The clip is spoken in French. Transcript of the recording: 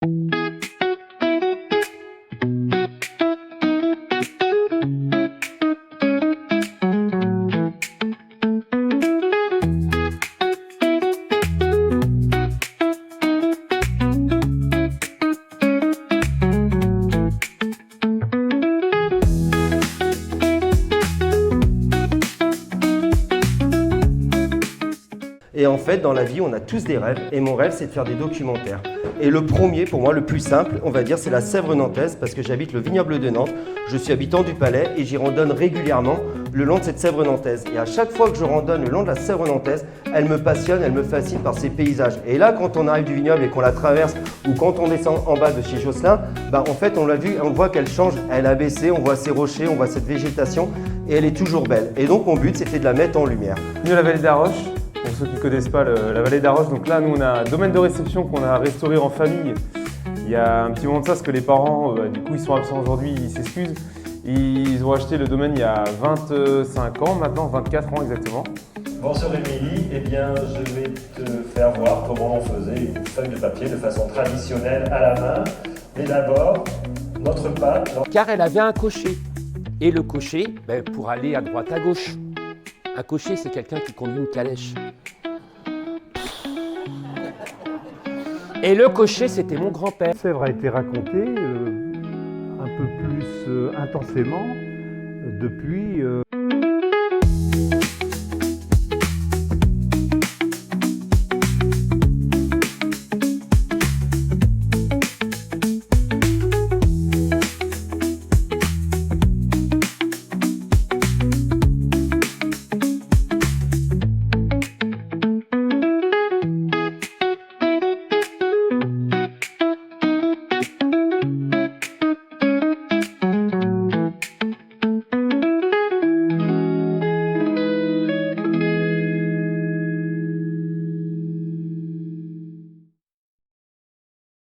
Et en fait, dans la vie, on a tous des rêves. Et mon rêve, c'est de faire des documentaires. Et le premier, pour moi, le plus simple, on va dire, c'est la Sèvre nantaise, parce que j'habite le vignoble de Nantes. Je suis habitant du Palais et j'y randonne régulièrement le long de cette Sèvre nantaise. Et à chaque fois que je randonne le long de la Sèvre nantaise, elle me passionne, elle me fascine par ses paysages. Et là, quand on arrive du vignoble et qu'on la traverse, ou quand on descend en bas de chez Josselin, en fait, on l'a vu, on voit qu'elle change. Elle a baissé, on voit ces rochers, on voit cette végétation, et elle est toujours belle. Et donc, mon but, c'était de la mettre en lumière. Bienvenue à la vallée d'Arroche. Pour ceux qui ne connaissent pas la vallée d'Arroche, donc là, nous, on a un domaine de réception qu'on a restauré en famille. Il y a un petit moment de ça, parce que les parents, du coup, ils sont absents aujourd'hui, ils s'excusent. Ils ont acheté le domaine il y a 25 ans maintenant, 24 ans exactement. Bonsoir Émilie, eh bien je vais te faire voir comment on faisait une feuille de papier de façon traditionnelle à la main. Mais d'abord, notre pâte. Car elle avait un cocher. Et le cocher, pour aller à droite à gauche. Un cocher, c'est quelqu'un qui conduit une calèche. Et le cocher, c'était mon grand-père. Sèvres a été racontée un peu plus intensément depuis